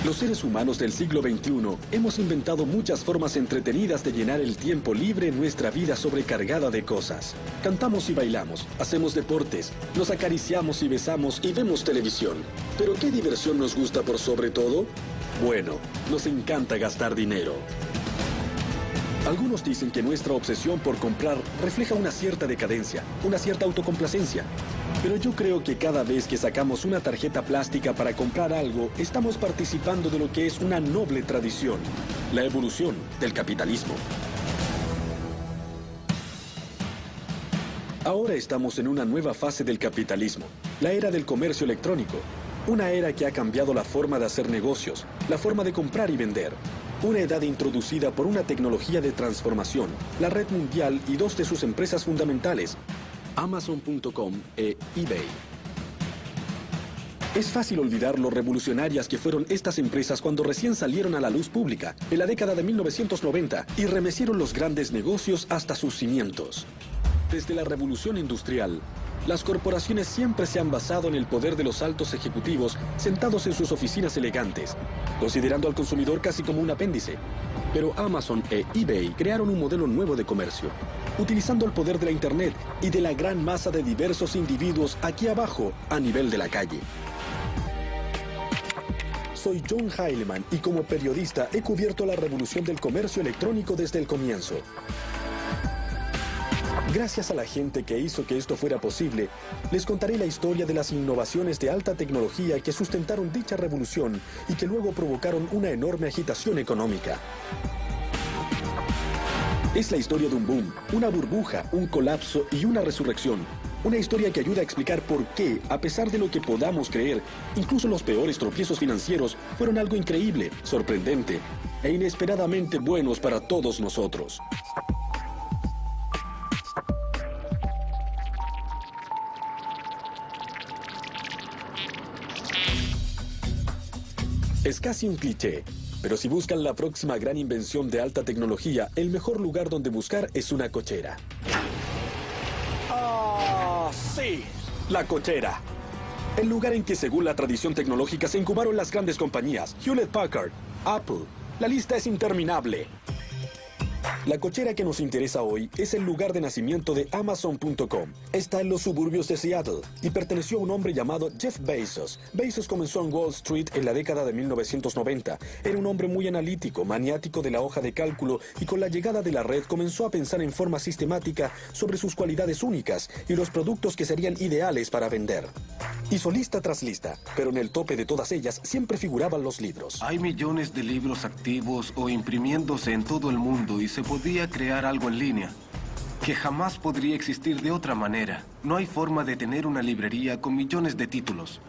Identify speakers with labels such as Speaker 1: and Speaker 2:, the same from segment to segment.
Speaker 1: Los seres humanos del siglo XXI hemos inventado muchas formas entretenidas de llenar el tiempo libre en nuestra vida sobrecargada de cosas. Cantamos y bailamos, hacemos deportes, nos acariciamos y besamos y vemos televisión. ¿Pero qué diversión nos gusta por sobre todo? Bueno, nos encanta gastar dinero. Algunos dicen que nuestra obsesión por comprar refleja una cierta decadencia, una cierta autocomplacencia. Pero yo creo que cada vez que sacamos una tarjeta plástica para comprar algo, estamos participando de lo que es una noble tradición, la evolución del capitalismo. Ahora estamos en una nueva fase del capitalismo, la era del comercio electrónico. Una era que ha cambiado la forma de hacer negocios, la forma de comprar y vender. Una edad introducida por una tecnología de transformación, la red mundial y dos de sus empresas fundamentales, Amazon.com e eBay. Es fácil olvidar lo revolucionarias que fueron estas empresas cuando recién salieron a la luz pública, en la década de 1990, y remecieron los grandes negocios hasta sus cimientos. Desde la revolución industrial, las corporaciones siempre se han basado en el poder de los altos ejecutivos sentados en sus oficinas elegantes, considerando al consumidor casi como un apéndice. Pero Amazon e eBay crearon un modelo nuevo de comercio, utilizando el poder de la Internet y de la gran masa de diversos individuos aquí abajo, a nivel de la calle. Soy John Heilemann y como periodista he cubierto la revolución del comercio electrónico desde el comienzo. Gracias a la gente que hizo que esto fuera posible, les contaré la historia de las innovaciones de alta tecnología que sustentaron dicha revolución y que luego provocaron una enorme agitación económica. Es la historia de un boom, una burbuja, un colapso y una resurrección. Una historia que ayuda a explicar por qué, a pesar de lo que podamos creer, incluso los peores tropiezos financieros fueron algo increíble, sorprendente e inesperadamente buenos para todos nosotros. Es casi un cliché, pero si buscan la próxima gran invención de alta tecnología, el mejor lugar donde buscar es una cochera. ¡Ah, sí! La cochera. El lugar en que, según la tradición tecnológica, se incubaron las grandes compañías, Hewlett Packard, Apple. La lista es interminable. La cochera que nos interesa hoy es el lugar de nacimiento de Amazon.com. Está en los suburbios de Seattle y perteneció a un hombre llamado Jeff Bezos. Bezos comenzó en Wall Street en la década de 1990. Era un hombre muy analítico, maniático de la hoja de cálculo y con la llegada de la red comenzó a pensar en forma sistemática sobre sus cualidades únicas y los productos que serían ideales para vender. Hizo lista tras lista, pero en el tope de todas ellas siempre figuraban los libros.
Speaker 2: Hay millones de libros activos o imprimiéndose en todo el mundo y se podía crear algo en línea que jamás podría existir de otra manera. No hay forma de tener una librería con millones de títulos.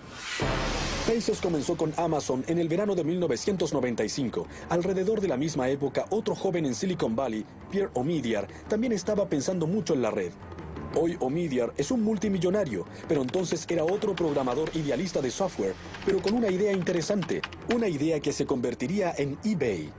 Speaker 1: Bezos comenzó con Amazon en el verano de 1995. Alrededor de la misma época, otro joven en Silicon Valley, Pierre Omidyar, también estaba pensando mucho en la red. Hoy Omidyar es un multimillonario, pero entonces era otro programador idealista de software, pero con una idea interesante, una idea que se convertiría en eBay.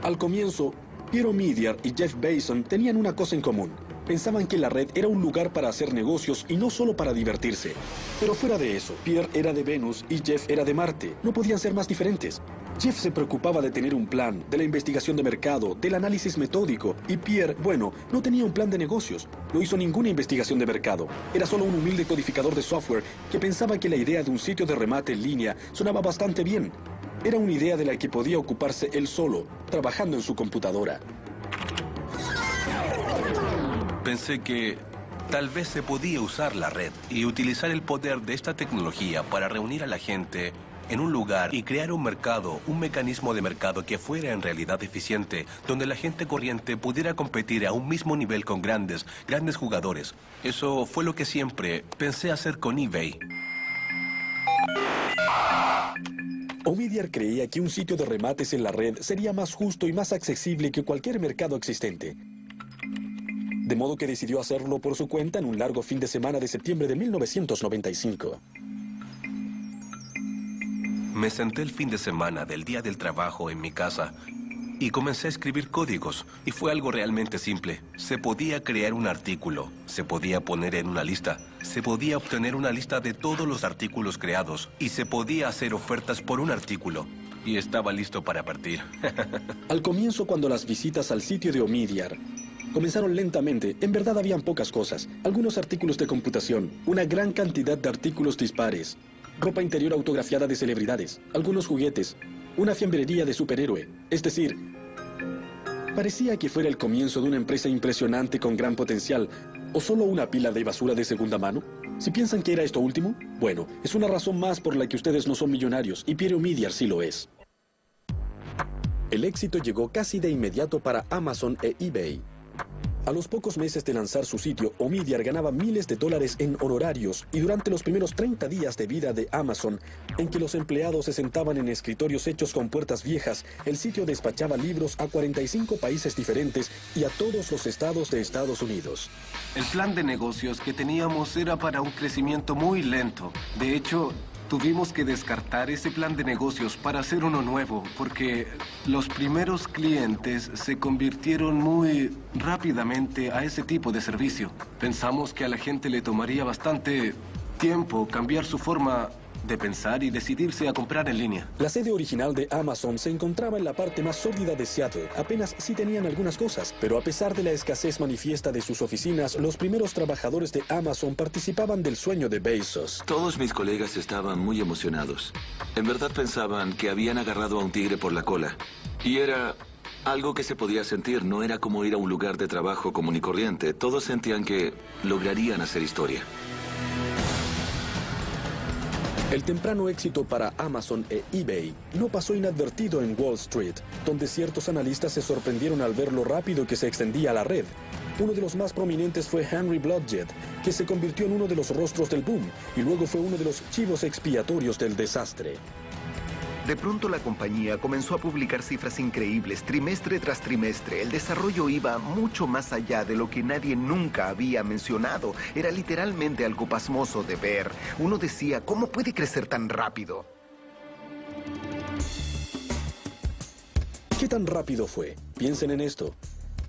Speaker 1: Al comienzo, Pierre Omidyar y Jeff Bezos tenían una cosa en común. Pensaban que la red era un lugar para hacer negocios y no solo para divertirse. Pero fuera de eso, Pierre era de Venus y Jeff era de Marte. No podían ser más diferentes. Jeff se preocupaba de tener un plan, de la investigación de mercado, del análisis metódico. Y Pierre, bueno, no tenía un plan de negocios. No hizo ninguna investigación de mercado. Era solo un humilde codificador de software que pensaba que la idea de un sitio de remate en línea sonaba bastante bien. Era una idea de la que podía ocuparse él solo, trabajando en su computadora.
Speaker 3: Pensé que tal vez se podía usar la red y utilizar el poder de esta tecnología para reunir a la gente en un lugar y crear un mercado, un mecanismo de mercado que fuera en realidad eficiente, donde la gente corriente pudiera competir a un mismo nivel con grandes jugadores. Eso fue lo que siempre pensé hacer con eBay.
Speaker 1: Omidyar creía que un sitio de remates en la red sería más justo y más accesible que cualquier mercado existente. De modo que decidió hacerlo por su cuenta en un largo fin de semana de septiembre de 1995.
Speaker 3: Me senté el fin de semana del día del trabajo en mi casa y comencé a escribir códigos. Y fue algo realmente simple. Se podía crear un artículo, se podía poner en una lista, se podía obtener una lista de todos los artículos creados y se podía hacer ofertas por un artículo. y estaba listo para partir.
Speaker 1: Al comienzo, cuando las visitas al sitio de Omidyar comenzaron lentamente, en verdad habían pocas cosas. Algunos artículos de computación, una gran cantidad de artículos dispares, ropa interior autografiada de celebridades, algunos juguetes, una fiambrería de superhéroe. Es decir, parecía que fuera el comienzo de una empresa impresionante con gran potencial, o solo una pila de basura de segunda mano. Si piensan que era esto último, bueno, es una razón más por la que ustedes no son millonarios, y Pierre Omidyar sí lo es. El éxito llegó casi de inmediato para Amazon e eBay. A los pocos meses de lanzar su sitio, Omidyar ganaba miles de dólares en honorarios, y durante los primeros 30 días de vida de Amazon, en que los empleados se sentaban en escritorios hechos con puertas viejas, el sitio despachaba libros a 45 países diferentes y a todos los estados de Estados Unidos.
Speaker 2: El plan de negocios que teníamos era para un crecimiento muy lento. De hecho, tuvimos que descartar ese plan de negocios para hacer uno nuevo, porque los primeros clientes se convirtieron muy rápidamente a ese tipo de servicio. Pensamos que a la gente le tomaría bastante tiempo cambiar su forma de pensar y decidirse a comprar en línea.
Speaker 1: La sede original de Amazon se encontraba en la parte más sórdida de Seattle. Apenas sí tenían algunas cosas, pero a pesar de la escasez manifiesta de sus oficinas, los primeros trabajadores de Amazon participaban del sueño de Bezos.
Speaker 4: Todos mis colegas estaban muy emocionados. En verdad pensaban que habían agarrado a un tigre por la cola. Y era algo que se podía sentir, no era como ir a un lugar de trabajo común y corriente. Todos sentían que lograrían hacer historia.
Speaker 1: El temprano éxito para Amazon e eBay no pasó inadvertido en Wall Street, donde ciertos analistas se sorprendieron al ver lo rápido que se extendía la red. Uno de los más prominentes fue Henry Blodgett, que se convirtió en uno de los rostros del boom y luego fue uno de los chivos expiatorios del desastre.
Speaker 5: De pronto la compañía comenzó a publicar cifras increíbles trimestre tras trimestre. El desarrollo iba mucho más allá de lo que nadie nunca había mencionado. Era literalmente algo pasmoso de ver. Uno decía, ¿cómo puede crecer tan rápido?
Speaker 1: ¿Qué tan rápido fue? Piensen en esto.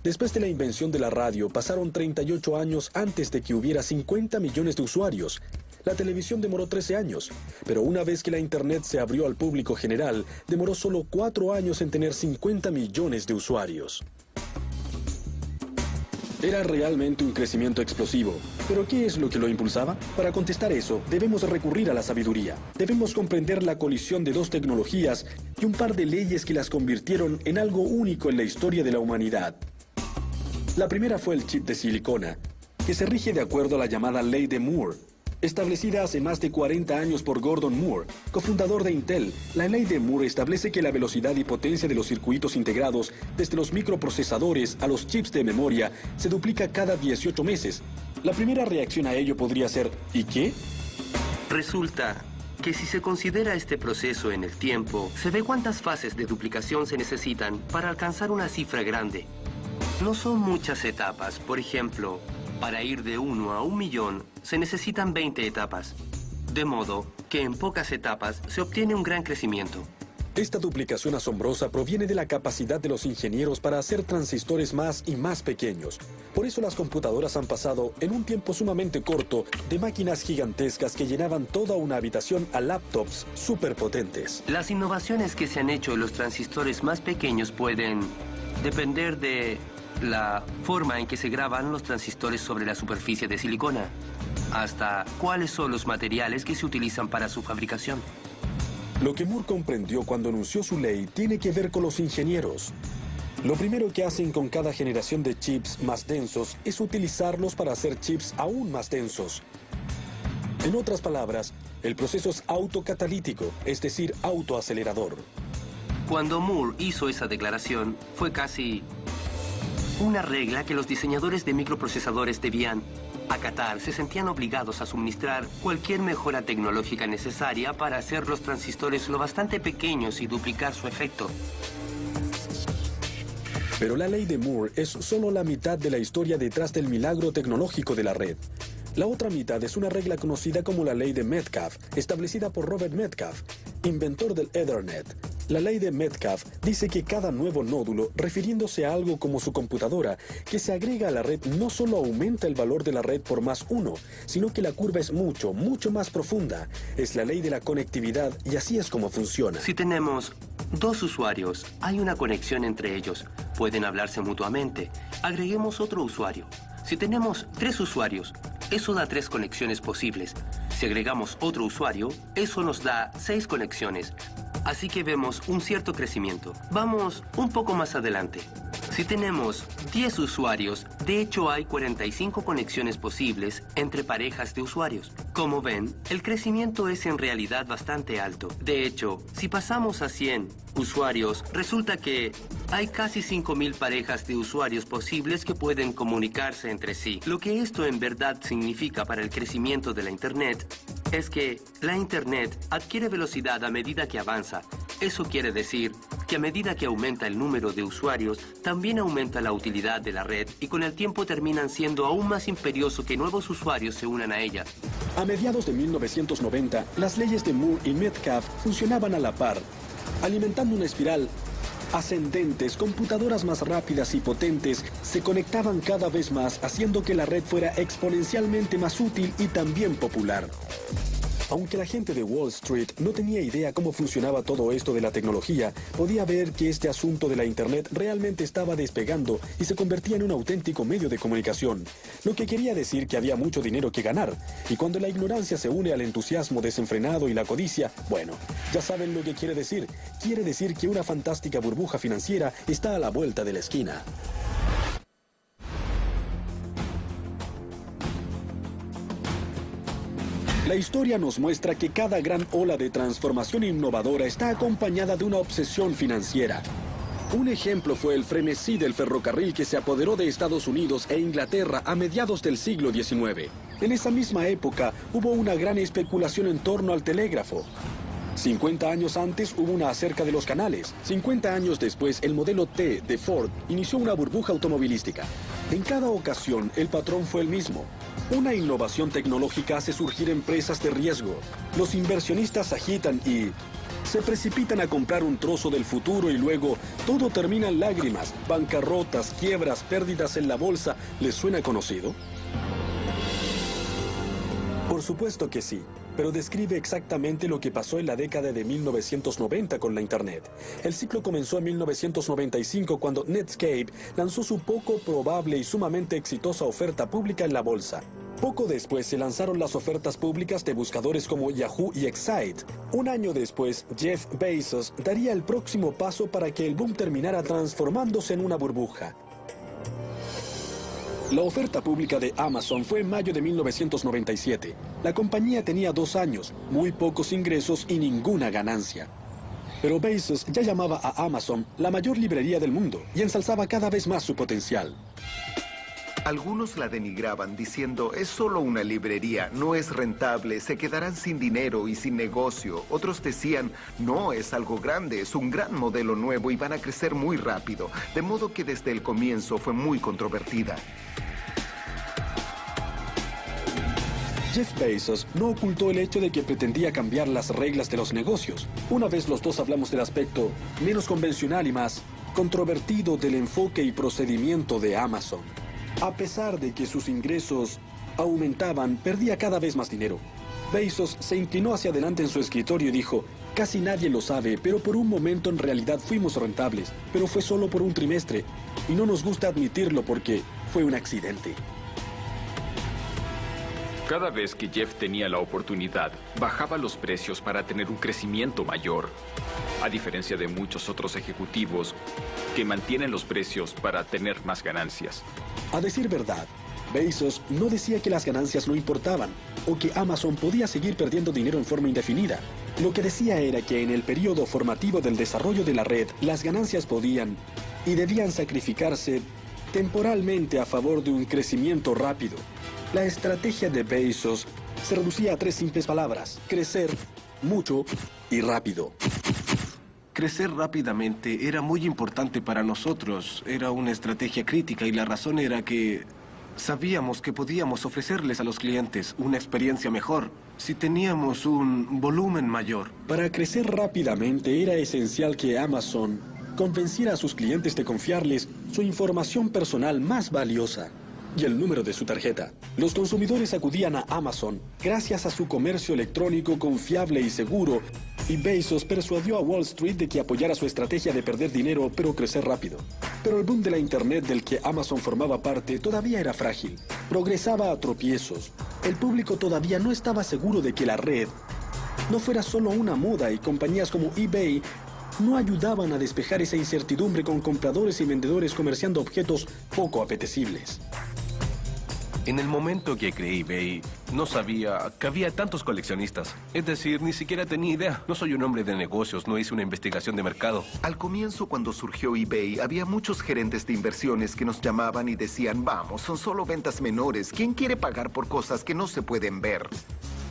Speaker 1: Después de la invención de la radio, pasaron 38 años antes de que hubiera 50 millones de usuarios. La televisión demoró 13 años, pero una vez que la Internet se abrió al público general, demoró solo 4 años en tener 50 millones de usuarios. Era realmente un crecimiento explosivo. ¿Pero qué es lo que lo impulsaba? Para contestar eso, debemos recurrir a la sabiduría. Debemos comprender la colisión de dos tecnologías y un par de leyes que las convirtieron en algo único en la historia de la humanidad. La primera fue el chip de silicona, que se rige de acuerdo a la llamada Ley de Moore. Establecida hace más de 40 años por Gordon Moore, cofundador de Intel, la ley de Moore establece que la velocidad y potencia de los circuitos integrados, desde los microprocesadores a los chips de memoria, se duplica cada 18 meses. La primera reacción a ello podría ser, ¿y qué?
Speaker 6: Resulta que si se considera este proceso en el tiempo, se ve cuántas fases de duplicación se necesitan para alcanzar una cifra grande. No son muchas etapas, por ejemplo, para ir de 1 a 1 millón, se necesitan 20 etapas. De modo que en pocas etapas se obtiene un gran crecimiento.
Speaker 1: Esta duplicación asombrosa proviene de la capacidad de los ingenieros para hacer transistores más y más pequeños. Por eso las computadoras han pasado, en un tiempo sumamente corto, de máquinas gigantescas que llenaban toda una habitación a laptops superpotentes.
Speaker 6: Las innovaciones que se han hecho en los transistores más pequeños pueden depender de la forma en que se graban los transistores sobre la superficie de silicona, hasta cuáles son los materiales que se utilizan para su fabricación.
Speaker 1: Lo que Moore comprendió cuando anunció su ley tiene que ver con los ingenieros. Lo primero que hacen con cada generación de chips más densos es utilizarlos para hacer chips aún más densos. En otras palabras, el proceso es autocatalítico, es decir, autoacelerador.
Speaker 6: Cuando Moore hizo esa declaración, fue casi una regla que los diseñadores de microprocesadores debían acatar. Se sentían obligados a suministrar cualquier mejora tecnológica necesaria para hacer los transistores lo bastante pequeños y duplicar su efecto.
Speaker 1: Pero la ley de Moore es solo la mitad de la historia detrás del milagro tecnológico de la red. La otra mitad es una regla conocida como la ley de Metcalfe, establecida por Robert Metcalfe, inventor del Ethernet. La ley de Metcalfe dice que cada nuevo nódulo, refiriéndose a algo como su computadora, que se agrega a la red no solo aumenta el valor de la red por +1, sino que la curva es mucho más profunda. Es la ley de la conectividad y así es como funciona.
Speaker 6: Si tenemos 2 usuarios. Hay una conexión entre ellos. Pueden hablarse mutuamente. Agreguemos otro usuario. Si tenemos 3 usuarios, eso da 3 conexiones posibles. Si agregamos otro usuario, eso nos da 6 conexiones. Así que vemos un cierto crecimiento. Vamos un poco más adelante. Si tenemos 10 usuarios, de hecho hay 45 conexiones posibles entre parejas de usuarios. Como ven, el crecimiento es en realidad bastante alto. De hecho, si pasamos a 100 usuarios, resulta que hay casi 5.000 parejas de usuarios posibles que pueden comunicarse entre sí. Lo que esto en verdad significa para el crecimiento de la Internet es que la Internet adquiere velocidad a medida que avanza. Eso quiere decir que a medida que aumenta el número de usuarios, también aumenta la utilidad de la red y con el tiempo terminan siendo aún más imperioso que nuevos usuarios se unan a ella.
Speaker 1: A mediados de 1990, las leyes de Moore y Metcalfe funcionaban a la par, alimentando una espiral ascendente. Computadoras más rápidas y potentes se conectaban cada vez más, haciendo que la red fuera exponencialmente más útil y también popular. Aunque la gente de Wall Street no tenía idea cómo funcionaba todo esto de la tecnología, podía ver que este asunto de la Internet realmente estaba despegando y se convertía en un auténtico medio de comunicación, lo que quería decir que había mucho dinero que ganar. Y cuando la ignorancia se une al entusiasmo desenfrenado y la codicia, bueno, ya saben lo que quiere decir. Quiere decir que una fantástica burbuja financiera está a la vuelta de la esquina. La historia nos muestra que cada gran ola de transformación innovadora está acompañada de una obsesión financiera. Un ejemplo fue el frenesí del ferrocarril que se apoderó de Estados Unidos e Inglaterra a mediados del siglo XIX. En esa misma época hubo una gran especulación en torno al telégrafo. 50 años antes hubo una acerca de los canales. 50 años después, el modelo T de Ford inició una burbuja automovilística. En cada ocasión, el patrón fue el mismo. Una innovación tecnológica hace surgir empresas de riesgo. Los inversionistas agitan y se precipitan a comprar un trozo del futuro y luego todo termina en lágrimas, bancarrotas, quiebras, pérdidas en la bolsa. ¿Les suena conocido? Por supuesto que sí, pero describe exactamente lo que pasó en la década de 1990 con la Internet. El ciclo comenzó en 1995 cuando Netscape lanzó su poco probable y sumamente exitosa oferta pública en la bolsa. Poco después se lanzaron las ofertas públicas de buscadores como Yahoo y Excite. Un año después, Jeff Bezos daría el próximo paso para que el boom terminara transformándose en una burbuja. La oferta pública de Amazon fue en mayo de 1997. La compañía tenía 2 años, muy pocos ingresos y ninguna ganancia. Pero Bezos ya llamaba a Amazon la mayor librería del mundo y ensalzaba cada vez más su potencial.
Speaker 5: Algunos la denigraban diciendo, es solo una librería, no es rentable, se quedarán sin dinero y sin negocio. Otros decían, no, es algo grande, es un gran modelo nuevo y van a crecer muy rápido. De modo que desde el comienzo fue muy controvertida.
Speaker 1: Jeff Bezos no ocultó el hecho de que pretendía cambiar las reglas de los negocios. Una vez los dos hablamos del aspecto menos convencional y más controvertido del enfoque y procedimiento de Amazon. A pesar de que sus ingresos aumentaban, perdía cada vez más dinero. Bezos se inclinó hacia adelante en su escritorio y dijo, casi nadie lo sabe, pero por un momento en realidad fuimos rentables, pero fue solo por un trimestre, y no nos gusta admitirlo porque fue un accidente.
Speaker 7: Cada vez que Jeff tenía la oportunidad, bajaba los precios para tener un crecimiento mayor, a diferencia de muchos otros ejecutivos que mantienen los precios para tener más ganancias.
Speaker 1: A decir verdad, Bezos no decía que las ganancias no importaban o que Amazon podía seguir perdiendo dinero en forma indefinida. Lo que decía era que en el periodo formativo del desarrollo de la red, las ganancias podían y debían sacrificarse temporalmente a favor de un crecimiento rápido. La estrategia de Bezos se reducía a 3 simples palabras: crecer, mucho y rápido.
Speaker 2: Crecer rápidamente era muy importante para nosotros. Era una estrategia crítica y la razón era que sabíamos que podíamos ofrecerles a los clientes una experiencia mejor si teníamos un volumen mayor.
Speaker 1: Para crecer rápidamente era esencial que Amazon convenciera a sus clientes de confiarles su información personal más valiosa y el número de su tarjeta. Los consumidores acudían a Amazon gracias a su comercio electrónico confiable y seguro Y Bezos persuadió a Wall Street de que apoyara su estrategia de perder dinero pero crecer rápido. Pero el boom de la Internet del que Amazon formaba parte todavía era frágil. Progresaba a tropiezos. El público todavía no estaba seguro de que la red no fuera solo una moda y compañías como eBay no ayudaban a despejar esa incertidumbre con compradores y vendedores comerciando objetos poco apetecibles.
Speaker 3: En el momento que creé eBay, no sabía que había tantos coleccionistas. Es decir, ni siquiera tenía idea. No soy un hombre de negocios, no hice una investigación de mercado.
Speaker 5: Al comienzo, cuando surgió eBay, había muchos gerentes de inversiones que nos llamaban y decían, vamos, son solo ventas menores. ¿Quién quiere pagar por cosas que no se pueden ver?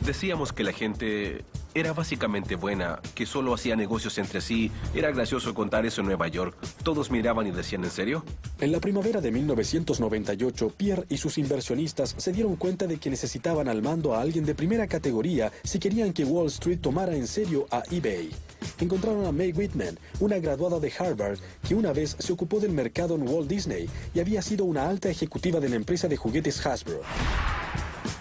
Speaker 3: Decíamos que la gente era básicamente buena, que solo hacía negocios entre sí. Era gracioso contar eso en Nueva York. Todos miraban y decían, ¿en serio?
Speaker 1: En la primavera de 1998, Pierre y sus inversionistas se dieron cuenta de que necesitaban al mando a alguien de primera categoría si querían que Wall Street tomara en serio a eBay. Encontraron a May Whitman, una graduada de Harvard que una vez se ocupó del mercado en Walt Disney y había sido una alta ejecutiva de la empresa de juguetes Hasbro.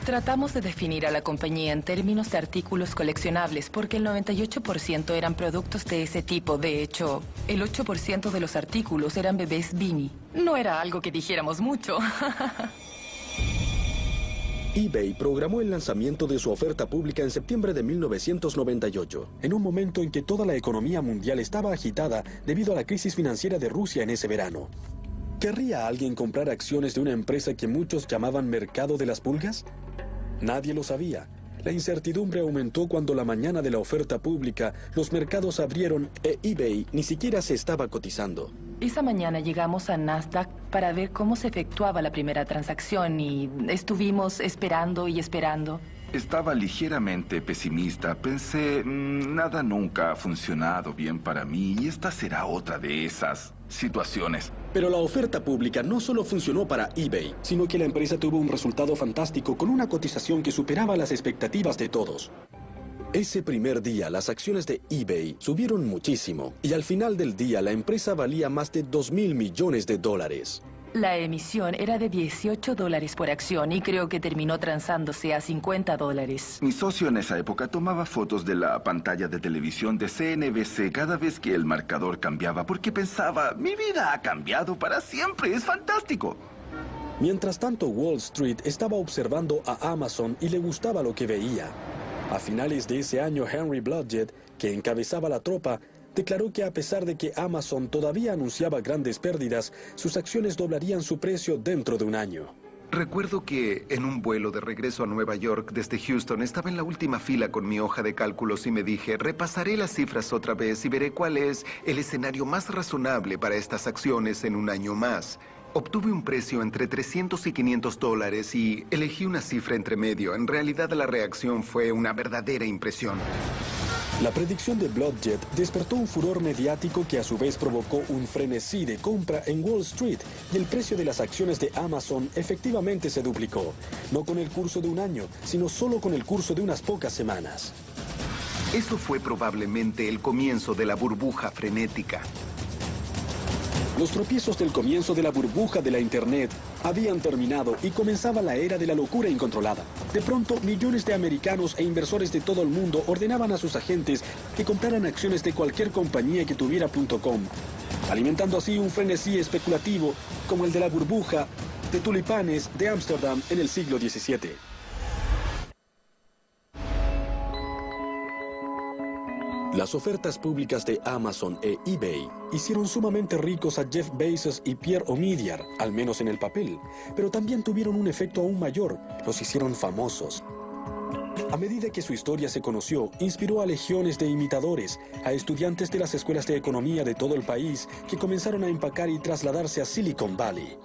Speaker 8: Tratamos de definir a la compañía en términos de artículos coleccionables porque el 98% eran productos de ese tipo. De hecho, el 8% de los artículos eran bebés Beanie. No era algo que dijéramos mucho.
Speaker 1: eBay programó el lanzamiento de su oferta pública en septiembre de 1998, en un momento en que toda la economía mundial estaba agitada debido a la crisis financiera de Rusia en ese verano. ¿Querría alguien comprar acciones de una empresa que muchos llamaban mercado de las pulgas? Nadie lo sabía. La incertidumbre aumentó cuando la mañana de la oferta pública los mercados abrieron e eBay ni siquiera se estaba cotizando.
Speaker 8: Esa mañana llegamos a Nasdaq para ver cómo se efectuaba la primera transacción y estuvimos esperando y esperando.
Speaker 9: Estaba ligeramente pesimista. Pensé, nada nunca ha funcionado bien para mí y esta será otra de esas situaciones.
Speaker 1: Pero la oferta pública no solo funcionó para eBay, sino que la empresa tuvo un resultado fantástico con una cotización que superaba las expectativas de todos. Ese primer día, las acciones de eBay subieron muchísimo y al final del día la empresa valía más de $2.000 millones.
Speaker 8: La emisión era de $18 por acción y creo que terminó transándose a $50.
Speaker 9: Mi socio en esa época tomaba fotos de la pantalla de televisión de CNBC cada vez que el marcador cambiaba porque pensaba, mi vida ha cambiado para siempre, es fantástico.
Speaker 1: Mientras tanto, Wall Street estaba observando a Amazon y le gustaba lo que veía. A finales de ese año, Henry Blodgett, que encabezaba la tropa, declaró que a pesar de que Amazon todavía anunciaba grandes pérdidas, sus acciones doblarían su precio dentro de un año.
Speaker 5: Recuerdo que en un vuelo de regreso a Nueva York desde Houston estaba en la última fila con mi hoja de cálculos y me dije, repasaré las cifras otra vez y veré cuál es el escenario más razonable para estas acciones en un año más. Obtuve un precio entre $300 y $500 y elegí una cifra entre medio. En realidad la reacción fue una verdadera impresión.
Speaker 1: La predicción de Blodgett despertó un furor mediático que a su vez provocó un frenesí de compra en Wall Street y el precio de las acciones de Amazon efectivamente se duplicó, no con el curso de un año, sino solo con el curso de unas pocas semanas.
Speaker 5: Eso fue probablemente el comienzo de la burbuja frenética.
Speaker 1: Los tropiezos del comienzo de la burbuja de la Internet habían terminado y comenzaba la era de la locura incontrolada. De pronto, millones de americanos e inversores de todo el mundo ordenaban a sus agentes que compraran acciones de cualquier compañía que tuviera .com, alimentando así un frenesí especulativo como el de la burbuja de tulipanes de Ámsterdam en el siglo XVII. Las ofertas públicas de Amazon e eBay hicieron sumamente ricos a Jeff Bezos y Pierre Omidyar, al menos en el papel, pero también tuvieron un efecto aún mayor, los hicieron famosos. A medida que su historia se conoció, inspiró a legiones de imitadores, a estudiantes de las escuelas de economía de todo el país que comenzaron a empacar y trasladarse a Silicon Valley.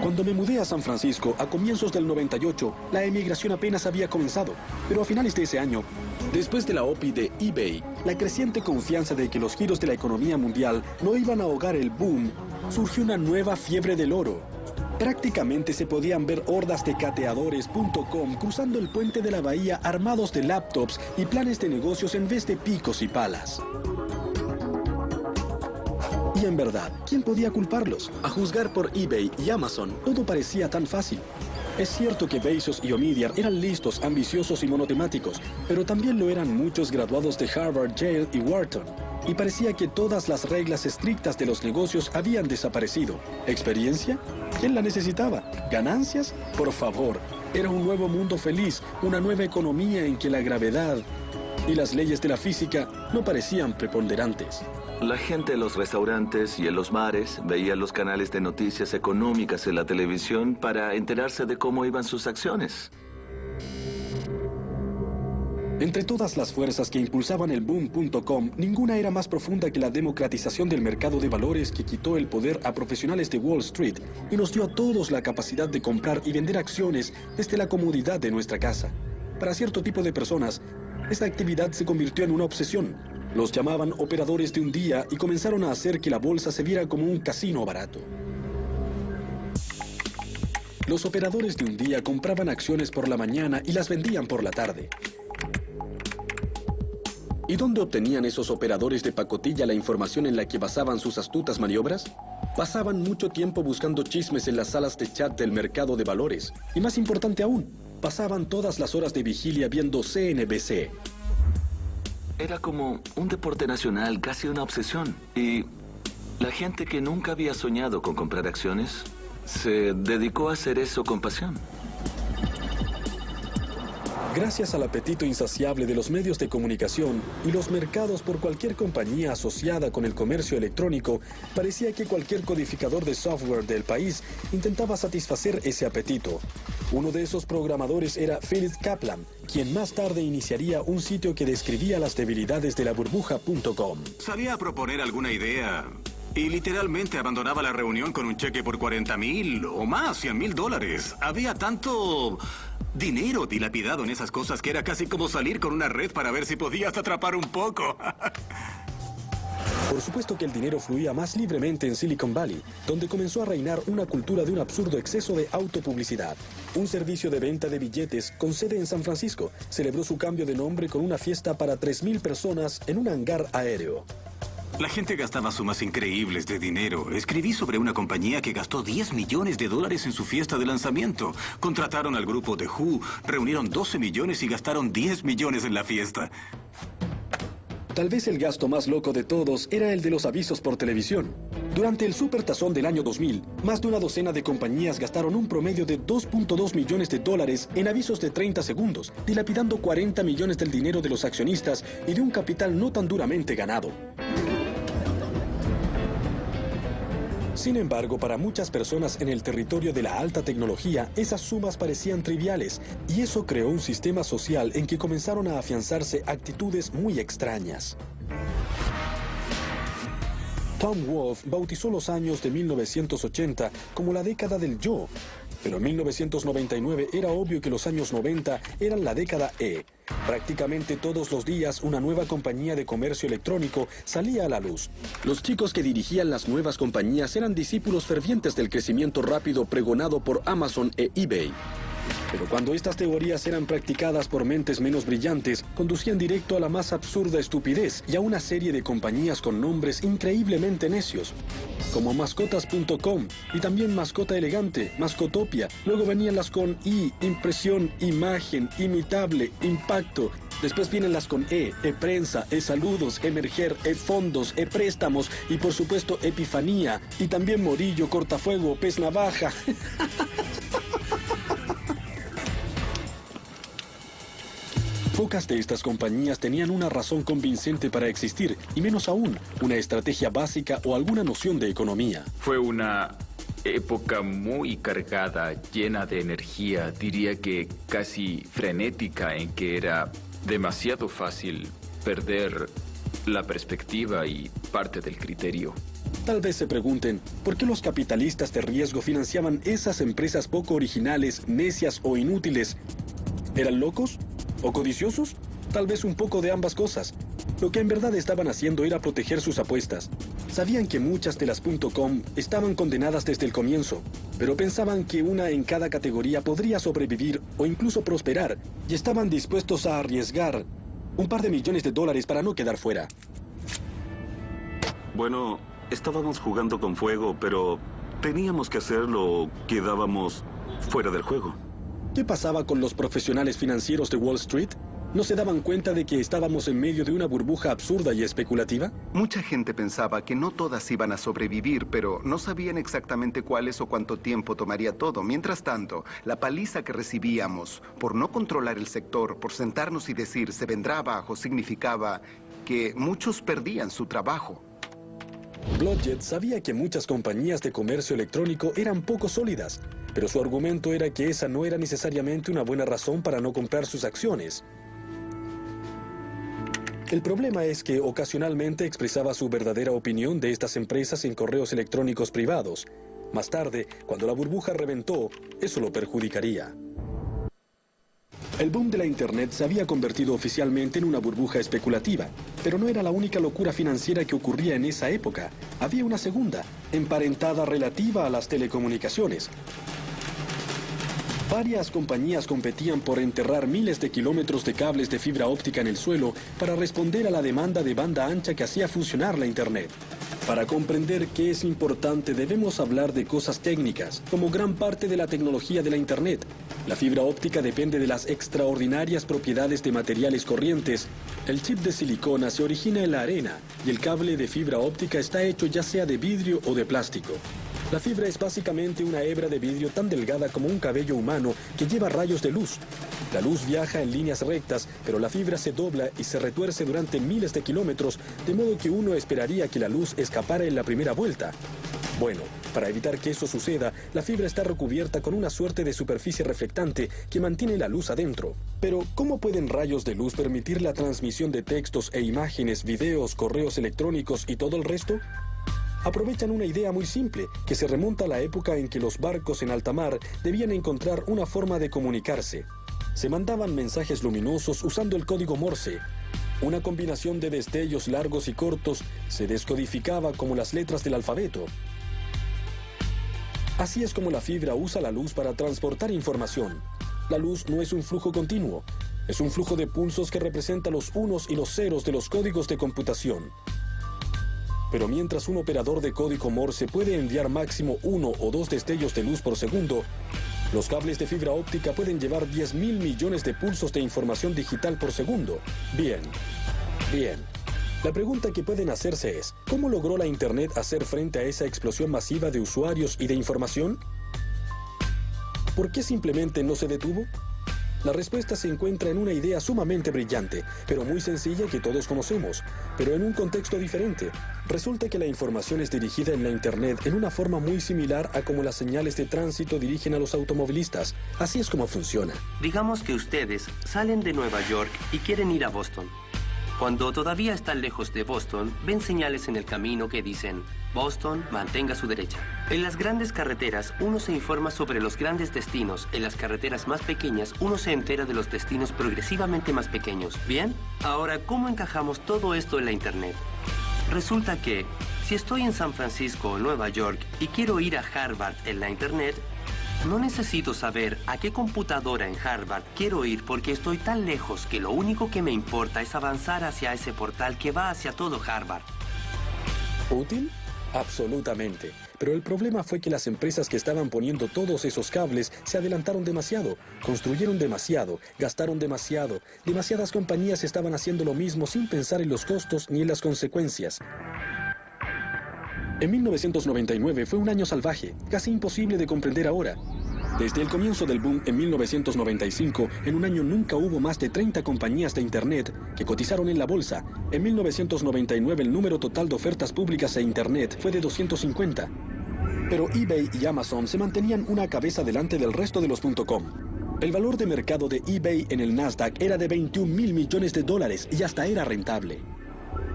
Speaker 1: Cuando me mudé a San Francisco a comienzos del 98, la emigración apenas había comenzado, pero a finales de ese año, después de la OPI de eBay, la creciente confianza de que los giros de la economía mundial no iban a ahogar el boom, surgió una nueva fiebre del oro. Prácticamente se podían ver hordas de cateadores.com cruzando el puente de la bahía armados de laptops y planes de negocios en vez de picos y palas. Y en verdad, ¿quién podía culparlos? A juzgar por eBay y Amazon, todo parecía tan fácil. Es cierto que Bezos y Omidyar eran listos, ambiciosos y monotemáticos, pero también lo eran muchos graduados de Harvard, Yale y Wharton. Y parecía que todas las reglas estrictas de los negocios habían desaparecido. ¿Experiencia? ¿Quién la necesitaba? ¿Ganancias? Por favor. Era un nuevo mundo feliz, una nueva economía en que la gravedad y las leyes de la física no parecían preponderantes.
Speaker 4: La gente en los restaurantes y en los bares veía los canales de noticias económicas en la televisión para enterarse de cómo iban sus acciones.
Speaker 1: Entre todas las fuerzas que impulsaban el boom.com, ninguna era más profunda que la democratización del mercado de valores que quitó el poder a profesionales de Wall Street y nos dio a todos la capacidad de comprar y vender acciones desde la comodidad de nuestra casa. Para cierto tipo de personas, esta actividad se convirtió en una obsesión. Los llamaban operadores de un día y comenzaron a hacer que la bolsa se viera como un casino barato. Los operadores de un día compraban acciones por la mañana y las vendían por la tarde. ¿Y dónde obtenían esos operadores de pacotilla la información en la que basaban sus astutas maniobras? Pasaban mucho tiempo buscando chismes en las salas de chat del mercado de valores. Y más importante aún, pasaban todas las horas de vigilia viendo CNBC.
Speaker 4: Era como un deporte nacional, casi una obsesión. Y la gente que nunca había soñado con comprar acciones se dedicó a hacer eso con pasión.
Speaker 1: Gracias al apetito insaciable de los medios de comunicación y los mercados por cualquier compañía asociada con el comercio electrónico, parecía que cualquier codificador de software del país intentaba satisfacer ese apetito. Uno de esos programadores era Philip Kaplan, quien más tarde iniciaría un sitio que describía las debilidades de la burbuja.com.
Speaker 10: Salía a proponer alguna idea y literalmente abandonaba la reunión con un cheque por 40,000 o más, $100,000. Había tanto dinero dilapidado en esas cosas que era casi como salir con una red para ver si podías atrapar un poco.
Speaker 1: Por supuesto que el dinero fluía más libremente en Silicon Valley, donde comenzó a reinar una cultura de un absurdo exceso de autopublicidad. Un servicio de venta de billetes con sede en San Francisco celebró su cambio de nombre con una fiesta para 3,000 personas en un hangar aéreo.
Speaker 10: La gente gastaba sumas increíbles de dinero. Escribí sobre una compañía que gastó $10 millones en su fiesta de lanzamiento. Contrataron al grupo The Who, reunieron 12 millones y gastaron 10 millones en la fiesta.
Speaker 1: Tal vez el gasto más loco de todos era el de los avisos por televisión. Durante el Supertazón del año 2000, más de una docena de compañías gastaron un promedio de $2.2 millones en avisos de 30 segundos, dilapidando 40 millones del dinero de los accionistas y de un capital no tan duramente ganado. Sin embargo, para muchas personas en el territorio de la alta tecnología, esas sumas parecían triviales, y eso creó un sistema social en que comenzaron a afianzarse actitudes muy extrañas. Tom Wolfe bautizó los años de 1980 como la década del yo, pero en 1999 era obvio que los años 90 eran la década E. Prácticamente todos los días una nueva compañía de comercio electrónico salía a la luz. Los chicos que dirigían las nuevas compañías eran discípulos fervientes del crecimiento rápido pregonado por Amazon e eBay. Pero cuando estas teorías eran practicadas por mentes menos brillantes, conducían directo a la más absurda estupidez y a una serie de compañías con nombres increíblemente necios, como Mascotas.com y también Mascota Elegante, Mascotopia. Luego venían las con I, impresión, imagen, imitable, impacto. Después vienen las con E-prensa, E-saludos, emerger, E-fondos, E-préstamos y por supuesto Epifanía. Y también Morillo, Cortafuego, Pez Navaja. Pocas de estas compañías tenían una razón convincente para existir, y menos aún, una estrategia básica o alguna noción de economía.
Speaker 7: Fue una época muy cargada, llena de energía, diría que casi frenética, en que era demasiado fácil perder la perspectiva y parte del criterio.
Speaker 1: Tal vez se pregunten, ¿por qué los capitalistas de riesgo financiaban esas empresas poco originales, necias o inútiles? ¿Eran locos? ¿O codiciosos? Tal vez un poco de ambas cosas. Lo que en verdad estaban haciendo era proteger sus apuestas. Sabían que muchas de las .com estaban condenadas desde el comienzo, pero pensaban que una en cada categoría podría sobrevivir o incluso prosperar, y estaban dispuestos a arriesgar un par de millones de dólares para no quedar fuera.
Speaker 11: Bueno, estábamos jugando con fuego, pero teníamos que hacerlo o quedábamos fuera del juego.
Speaker 1: ¿Qué pasaba con los profesionales financieros de Wall Street? ¿No se daban cuenta de que estábamos en medio de una burbuja absurda y especulativa?
Speaker 5: Mucha gente pensaba que no todas iban a sobrevivir, pero no sabían exactamente cuáles o cuánto tiempo tomaría todo. Mientras tanto, la paliza que recibíamos por no controlar el sector, por sentarnos y decir se vendrá abajo, significaba que muchos perdían su trabajo.
Speaker 1: Blodgett sabía que muchas compañías de comercio electrónico eran poco sólidas, pero su argumento era que esa no era necesariamente una buena razón para no comprar sus acciones. El problema es que ocasionalmente expresaba su verdadera opinión de estas empresas en correos electrónicos privados. Más tarde, cuando la burbuja reventó, eso lo perjudicaría. El boom de la Internet se había convertido oficialmente en una burbuja especulativa, pero no era la única locura financiera que ocurría en esa época. Había una segunda, emparentada relativa a las telecomunicaciones. Varias compañías competían por enterrar miles de kilómetros de cables de fibra óptica en el suelo para responder a la demanda de banda ancha que hacía funcionar la Internet. Para comprender qué es importante debemos hablar de cosas técnicas, como gran parte de la tecnología de la Internet. La fibra óptica depende de las extraordinarias propiedades de materiales corrientes. El chip de silicona se origina en la arena y el cable de fibra óptica está hecho ya sea de vidrio o de plástico. La fibra es básicamente una hebra de vidrio tan delgada como un cabello humano que lleva rayos de luz. La luz viaja en líneas rectas, pero la fibra se dobla y se retuerce durante miles de kilómetros, de modo que uno esperaría que la luz escapara en la primera vuelta. Bueno, para evitar que eso suceda, la fibra está recubierta con una suerte de superficie reflectante que mantiene la luz adentro. Pero, ¿cómo pueden rayos de luz permitir la transmisión de textos e imágenes, videos, correos electrónicos y todo el resto? Aprovechan una idea muy simple, que se remonta a la época en que los barcos en alta mar debían encontrar una forma de comunicarse. Se mandaban mensajes luminosos usando el código Morse. Una combinación de destellos largos y cortos se descodificaba como las letras del alfabeto. Así es como la fibra usa la luz para transportar información. La luz no es un flujo continuo, es un flujo de pulsos que representa los unos y los ceros de los códigos de computación. Pero mientras un operador de código Morse puede enviar máximo 1 o 2 destellos de luz por segundo, los cables de fibra óptica pueden llevar 10.000 millones de pulsos de información digital por segundo. Bien. La pregunta que pueden hacerse es, ¿cómo logró la Internet hacer frente a esa explosión masiva de usuarios y de información? ¿Por qué simplemente no se detuvo? La respuesta se encuentra en una idea sumamente brillante, pero muy sencilla que todos conocemos, pero en un contexto diferente. Resulta que la información es dirigida en la Internet en una forma muy similar a como las señales de tránsito dirigen a los automovilistas. Así es como funciona.
Speaker 6: Digamos que ustedes salen de Nueva York y quieren ir a Boston. Cuando todavía están lejos de Boston, ven señales en el camino que dicen: Boston, mantenga su derecha. En las grandes carreteras, uno se informa sobre los grandes destinos. En las carreteras más pequeñas, uno se entera de los destinos progresivamente más pequeños. ¿Bien? Ahora, ¿cómo encajamos todo esto en la Internet? Resulta que, si estoy en San Francisco o Nueva York y quiero ir a Harvard en la Internet, no necesito saber a qué computadora en Harvard quiero ir porque estoy tan lejos que lo único que me importa es avanzar hacia ese portal que va hacia todo Harvard.
Speaker 1: ¿Útil? Absolutamente. Pero el problema fue que las empresas que estaban poniendo todos esos cables se adelantaron demasiado, construyeron demasiado, gastaron demasiado. Demasiadas compañías estaban haciendo lo mismo sin pensar en los costos ni en las consecuencias. En 1999 fue un año salvaje, casi imposible de comprender ahora. Desde el comienzo del boom en 1995, en un año nunca hubo más de 30 compañías de Internet que cotizaron en la bolsa. En 1999 el número total de ofertas públicas e Internet fue de 250. Pero eBay y Amazon se mantenían una cabeza delante del resto de los .com. El valor de mercado de eBay en el Nasdaq era de $21.000 millones y hasta era rentable.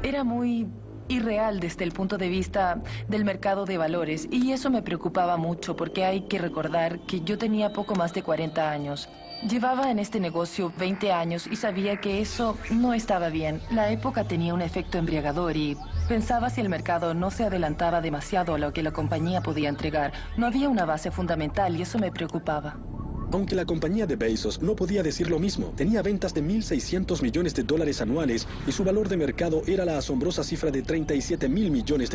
Speaker 8: Era muy irreal desde el punto de vista del mercado de valores, y eso me preocupaba mucho porque hay que recordar que yo tenía poco más de 40 años. Llevaba en este negocio 20 años y sabía que eso no estaba bien. La época tenía un efecto embriagador y pensaba si el mercado no se adelantaba demasiado a lo que la compañía podía entregar. No había una base fundamental y eso me preocupaba.
Speaker 1: Aunque la compañía de Bezos no podía decir lo mismo, tenía ventas de $1.600 millones anuales y su valor de mercado era la asombrosa cifra de $37.000 millones.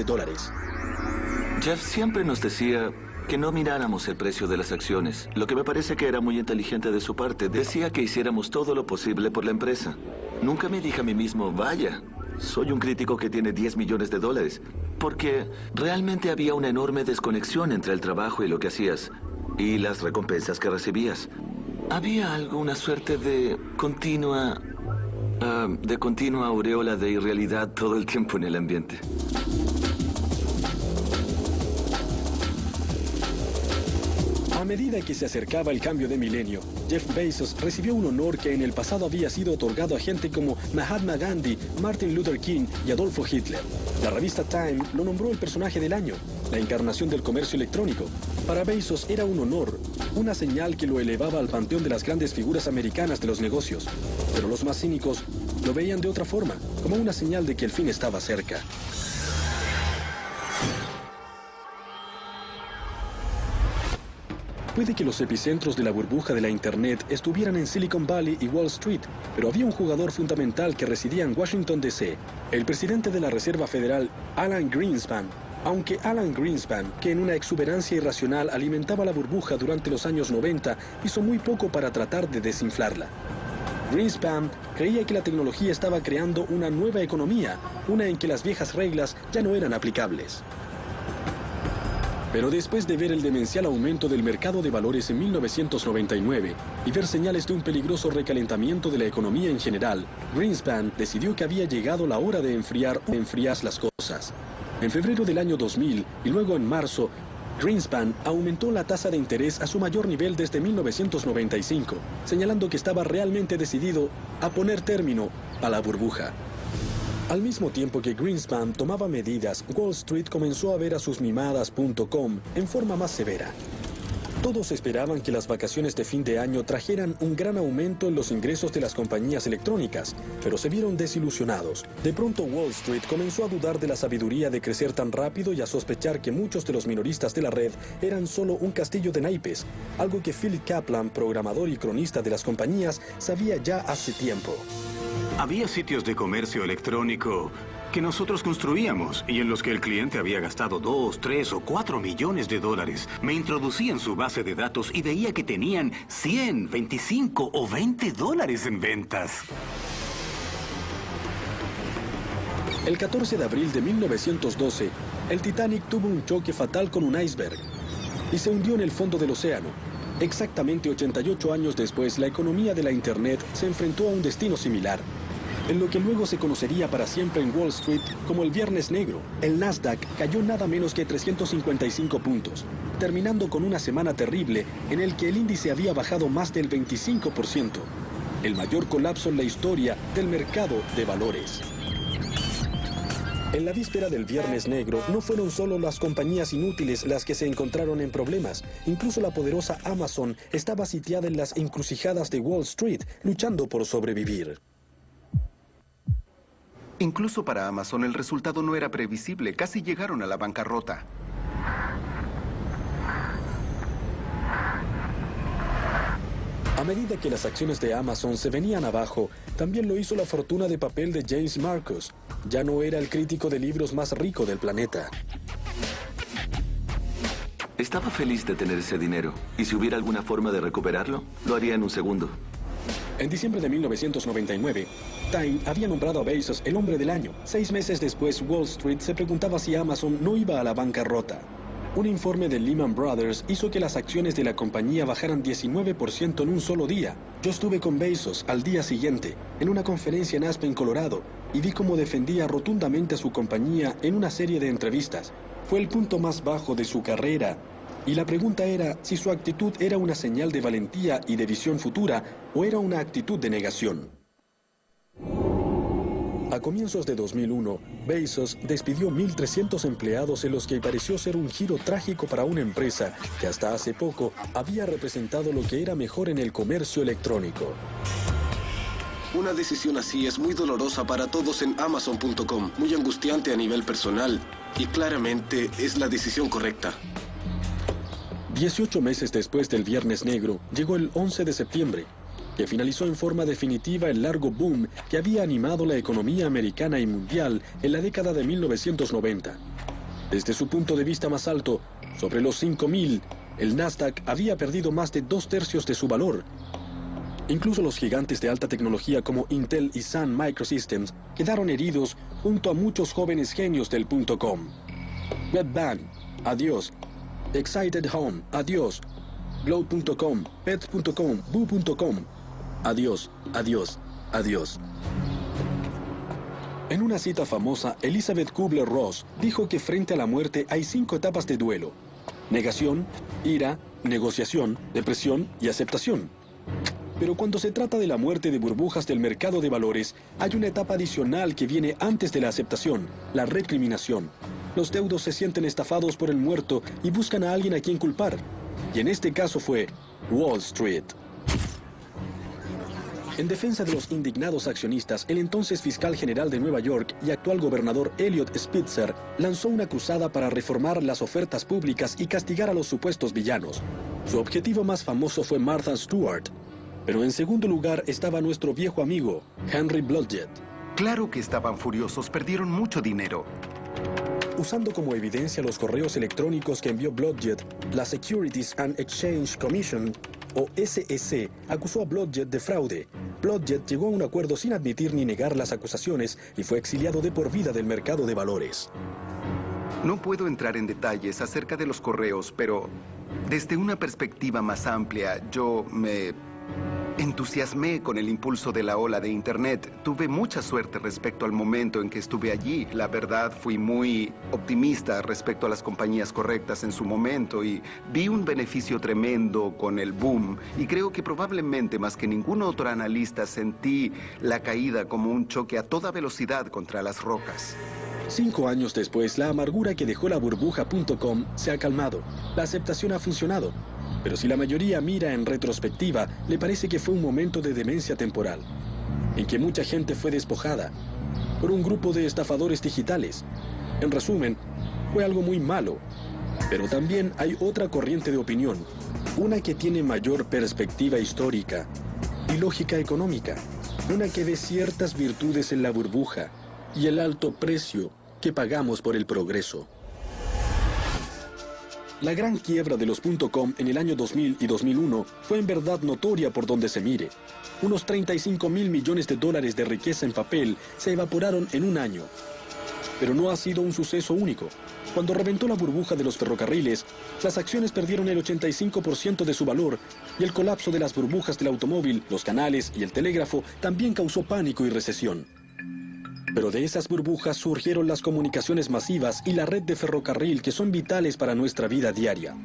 Speaker 4: Jeff siempre nos decía que no miráramos el precio de las acciones, lo que me parece que era muy inteligente de su parte. Decía que hiciéramos todo lo posible por la empresa. Nunca me dije a mí mismo, vaya, soy un crítico que tiene 10 millones de dólares, porque realmente había una enorme desconexión entre el trabajo y lo que hacías, y las recompensas que recibías. Había algo, una suerte de continua aureola de irrealidad todo el tiempo en el ambiente.
Speaker 1: A medida que se acercaba el cambio de milenio, Jeff Bezos recibió un honor que en el pasado había sido otorgado a gente como Mahatma Gandhi, Martin Luther King y Adolfo Hitler. La revista Time lo nombró el personaje del año, la encarnación del comercio electrónico. Para Bezos era un honor, una señal que lo elevaba al panteón de las grandes figuras americanas de los negocios. Pero los más cínicos lo veían de otra forma, como una señal de que el fin estaba cerca. Puede que los epicentros de la burbuja de la Internet estuvieran en Silicon Valley y Wall Street, pero había un jugador fundamental que residía en Washington, D.C., el presidente de la Reserva Federal, Alan Greenspan. Aunque Alan Greenspan, que en una exuberancia irracional alimentaba la burbuja durante los años 90, hizo muy poco para tratar de desinflarla. Greenspan creía que la tecnología estaba creando una nueva economía, una en que las viejas reglas ya no eran aplicables. Pero después de ver el demencial aumento del mercado de valores en 1999 y ver señales de un peligroso recalentamiento de la economía en general, Greenspan decidió que había llegado la hora de enfriar las cosas. En febrero del año 2000 y luego en marzo, Greenspan aumentó la tasa de interés a su mayor nivel desde 1995, señalando que estaba realmente decidido a poner término a la burbuja. Al mismo tiempo que Greenspan tomaba medidas, Wall Street comenzó a ver a sus mimadas.com en forma más severa. Todos esperaban que las vacaciones de fin de año trajeran un gran aumento en los ingresos de las compañías electrónicas, pero se vieron desilusionados. De pronto Wall Street comenzó a dudar de la sabiduría de crecer tan rápido y a sospechar que muchos de los minoristas de la red eran solo un castillo de naipes, algo que Phil Kaplan, programador y cronista de las compañías, sabía ya hace tiempo.
Speaker 10: Había sitios de comercio electrónico que nosotros construíamos y en los que el cliente había gastado 2, 3 o 4 millones de dólares. Me introducí en su base de datos y veía que tenían 100, 25 o 20 dólares en ventas.
Speaker 1: El 14 de abril de 1912, el Titanic tuvo un choque fatal con un iceberg y se hundió en el fondo del océano. Exactamente 88 años después, la economía de la Internet se enfrentó a un destino similar. En lo que luego se conocería para siempre en Wall Street como el Viernes Negro, el Nasdaq cayó nada menos que 355 puntos, terminando con una semana terrible en el que el índice había bajado más del 25%, el mayor colapso en la historia del mercado de valores. En la víspera del Viernes Negro, no fueron solo las compañías inútiles las que se encontraron en problemas. Incluso la poderosa Amazon estaba sitiada en las encrucijadas de Wall Street, luchando por sobrevivir.
Speaker 5: Incluso para Amazon el resultado no era previsible. Casi llegaron a la bancarrota.
Speaker 1: A medida que las acciones de Amazon se venían abajo, también lo hizo la fortuna de papel de James Marcus. Ya no era el crítico de libros más rico del planeta.
Speaker 4: Estaba feliz de tener ese dinero, y si hubiera alguna forma de recuperarlo, lo haría en un segundo.
Speaker 1: En diciembre de 1999, Time había nombrado a Bezos el hombre del año. 6 meses después, Wall Street se preguntaba si Amazon no iba a la bancarrota. Un informe de Lehman Brothers hizo que las acciones de la compañía bajaran 19% en un solo día. Yo estuve con Bezos al día siguiente, en una conferencia en Aspen, Colorado, y vi cómo defendía rotundamente a su compañía en una serie de entrevistas. Fue el punto más bajo de su carrera. Y la pregunta era si su actitud era una señal de valentía y de visión futura o era una actitud de negación. A comienzos de 2001, Bezos despidió 1.300 empleados en los que pareció ser un giro trágico para una empresa que hasta hace poco había representado lo que era mejor en el comercio electrónico.
Speaker 2: Una decisión así es muy dolorosa para todos en Amazon.com, muy angustiante a nivel personal y claramente es la decisión correcta.
Speaker 1: 18 meses después del Viernes Negro, llegó el 11 de septiembre, que finalizó en forma definitiva el largo boom que había animado la economía americana y mundial en la década de 1990. Desde su punto de vista más alto, sobre los 5.000, el Nasdaq había perdido más de 2/3 de su valor. Incluso los gigantes de alta tecnología como Intel y Sun Microsystems quedaron heridos junto a muchos jóvenes genios del .com. WebBand, adiós. Excited Home, adiós. Glow.com, Pets.com, Boo.com, adiós, adiós, adiós. En una cita famosa, Elizabeth Kubler-Ross dijo que frente a la muerte hay 5 etapas de duelo: negación, ira, negociación, depresión y aceptación. Pero cuando se trata de la muerte de burbujas del mercado de valores, hay una etapa adicional que viene antes de la aceptación: la recriminación. Los deudos se sienten estafados por el muerto y buscan a alguien a quien culpar. Y en este caso fue Wall Street. En defensa de los indignados accionistas, el entonces fiscal general de Nueva York y actual gobernador Eliot Spitzer lanzó una cruzada para reformar las ofertas públicas y castigar a los supuestos villanos. Su objetivo más famoso fue Martha Stewart, pero en segundo lugar estaba nuestro viejo amigo, Henry Blodgett.
Speaker 5: Claro que estaban furiosos, perdieron mucho dinero.
Speaker 1: Usando como evidencia los correos electrónicos que envió Blodgett, la Securities and Exchange Commission, o SEC, acusó a Blodgett de fraude. Blodgett llegó a un acuerdo sin admitir ni negar las acusaciones y fue exiliado de por vida del mercado de valores.
Speaker 5: No puedo entrar en detalles acerca de los correos, pero desde una perspectiva más amplia, yo me entusiasmé con el impulso de la ola de Internet. Tuve mucha suerte respecto al momento en que estuve allí. La verdad, fui muy optimista respecto a las compañías correctas en su momento y vi un beneficio tremendo con el boom. Y creo que probablemente más que ningún otro analista sentí la caída como un choque a toda velocidad contra las rocas.
Speaker 1: 5 años después, la amargura que dejó la burbuja.com se ha calmado. La aceptación ha funcionado. Pero si la mayoría mira en retrospectiva, le parece que fue un momento de demencia temporal, en que mucha gente fue despojada por un grupo de estafadores digitales. En resumen, fue algo muy malo. Pero también hay otra corriente de opinión, una que tiene mayor perspectiva histórica y lógica económica, una que ve ciertas virtudes en la burbuja y el alto precio que pagamos por el progreso. La gran quiebra de los .com en el año 2000 y 2001 fue en verdad notoria por donde se mire. Unos 35.000 millones de dólares de riqueza en papel se evaporaron en un año. Pero no ha sido un suceso único. Cuando reventó la burbuja de los ferrocarriles, las acciones perdieron el 85% de su valor y el colapso de las burbujas del automóvil, los canales y el telégrafo también causó pánico y recesión. Pero de esas burbujas surgieron las comunicaciones masivas y la red de ferrocarril que son vitales para nuestra vida diaria.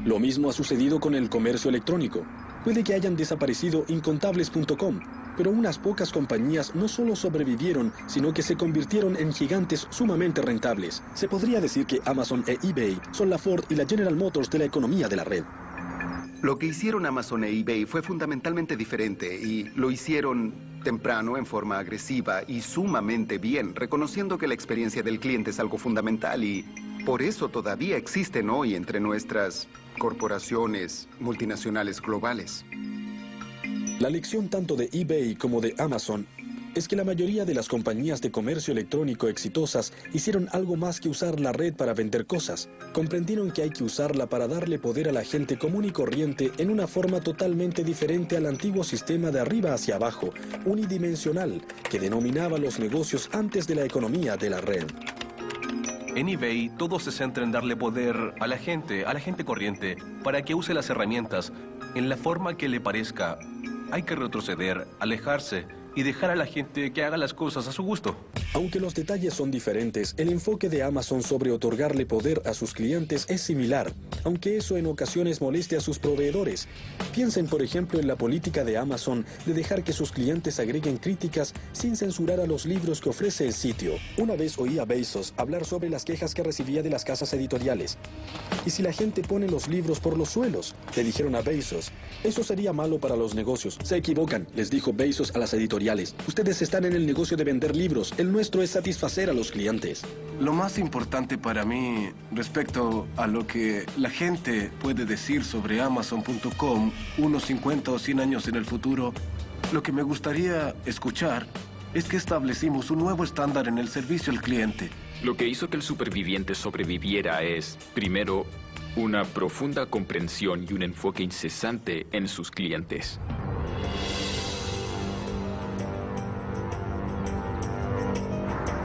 Speaker 1: Lo mismo ha sucedido con el comercio electrónico. Puede que hayan desaparecido incontables.com, pero unas pocas compañías no solo sobrevivieron, sino que se convirtieron en gigantes sumamente rentables. Se podría decir que Amazon e eBay son la Ford y la General Motors de la economía de la red.
Speaker 5: Lo que hicieron Amazon e eBay fue fundamentalmente diferente y lo hicieron temprano, en forma agresiva y sumamente bien, reconociendo que la experiencia del cliente es algo fundamental y por eso todavía existen hoy entre nuestras corporaciones multinacionales globales.
Speaker 1: La lección tanto de eBay como de Amazon es que la mayoría de las compañías de comercio electrónico exitosas hicieron algo más que usar la red para vender cosas. Comprendieron que hay que usarla para darle poder a la gente común y corriente en una forma totalmente diferente al antiguo sistema de arriba hacia abajo, unidimensional, que denominaba los negocios antes de la economía de la red.
Speaker 3: En eBay, todo se centra en darle poder a la gente corriente, para que use las herramientas en la forma que le parezca. Hay que retroceder, alejarse y dejar a la gente que haga las cosas a su gusto.
Speaker 1: Aunque los detalles son diferentes, el enfoque de Amazon sobre otorgarle poder a sus clientes es similar, aunque eso en ocasiones moleste a sus proveedores. Piensen, por ejemplo, en la política de Amazon de dejar que sus clientes agreguen críticas sin censurar a los libros que ofrece el sitio. Una vez oí a Bezos hablar sobre las quejas que recibía de las casas editoriales. ¿Y si la gente pone los libros por los suelos?, le dijeron a Bezos. Eso sería malo para los negocios. Se equivocan, les dijo Bezos a las editoriales. Ustedes están en el negocio de vender libros. El nuestro es satisfacer a los clientes.
Speaker 2: Lo más importante para mí respecto a lo que la gente puede decir sobre Amazon.com unos 50 o 100 años en el futuro, lo que me gustaría escuchar es que establecimos un nuevo estándar en el servicio al cliente.
Speaker 7: Lo que hizo que el superviviente sobreviviera es, primero, una profunda comprensión y un enfoque incesante en sus clientes.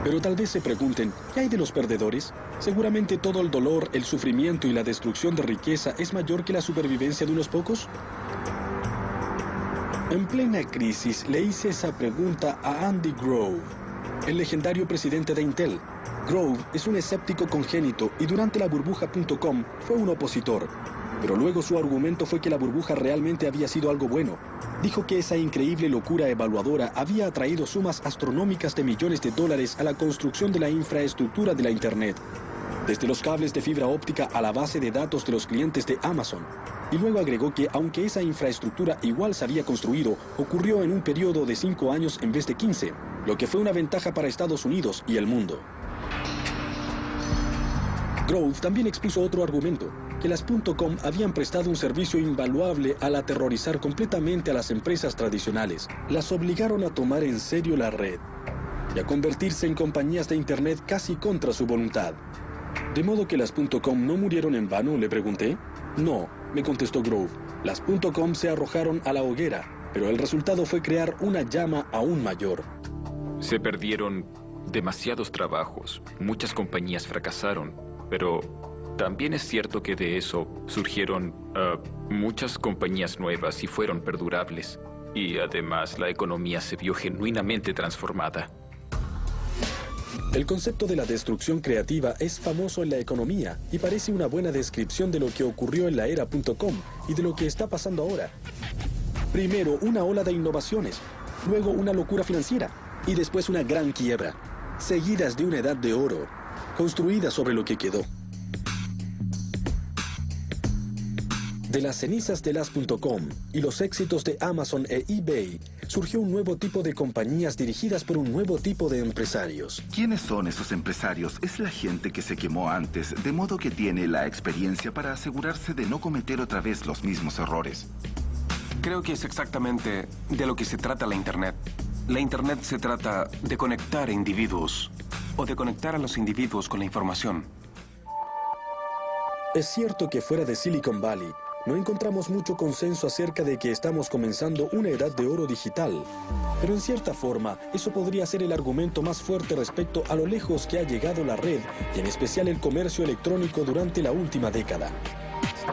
Speaker 1: Pero tal vez se pregunten, ¿qué hay de los perdedores? Seguramente todo el dolor, el sufrimiento y la destrucción de riqueza es mayor que la supervivencia de unos pocos. En plena crisis le hice esa pregunta a Andy Grove, el legendario presidente de Intel. Grove es un escéptico congénito y durante la burbuja.com fue un opositor. Pero luego su argumento fue que la burbuja realmente había sido algo bueno. Dijo que esa increíble locura evaluadora había atraído sumas astronómicas de millones de dólares a la construcción de la infraestructura de la Internet, desde los cables de fibra óptica a la base de datos de los clientes de Amazon. Y luego agregó que aunque esa infraestructura igual se había construido, ocurrió en un periodo de 5 años en vez de 15, lo que fue una ventaja para Estados Unidos y el mundo. Grove también expuso otro argumento, que las .com habían prestado un servicio invaluable al aterrorizar completamente a las empresas tradicionales. Las obligaron a tomar en serio la red y a convertirse en compañías de Internet casi contra su voluntad. ¿De modo que las .com no murieron en vano?, le pregunté. No, me contestó Grove. Las .com se arrojaron a la hoguera, pero el resultado fue crear una llama aún mayor.
Speaker 7: Se perdieron demasiados trabajos, muchas compañías fracasaron, pero también es cierto que de eso surgieron muchas compañías nuevas y fueron perdurables. Y además la economía se vio genuinamente transformada.
Speaker 1: El concepto de la destrucción creativa es famoso en la economía y parece una buena descripción de lo que ocurrió en la era .com y de lo que está pasando ahora. Primero, una ola de innovaciones, luego una locura financiera y después una gran quiebra, seguidas de una edad de oro, construida sobre lo que quedó. De las cenizas de las .com y los éxitos de Amazon e eBay, surgió un nuevo tipo de compañías dirigidas por un nuevo tipo de empresarios.
Speaker 9: ¿Quiénes son esos empresarios? Es la gente que se quemó antes, de modo que tiene la experiencia para asegurarse de no cometer otra vez los mismos errores.
Speaker 2: Creo que es exactamente de lo que se trata la Internet. La Internet se trata de conectar a individuos, o de conectar a los individuos con la información.
Speaker 1: Es cierto que fuera de Silicon Valley, no encontramos mucho consenso acerca de que estamos comenzando una edad de oro digital. Pero en cierta forma, eso podría ser el argumento más fuerte respecto a lo lejos que ha llegado la red, y en especial el comercio electrónico durante la última década.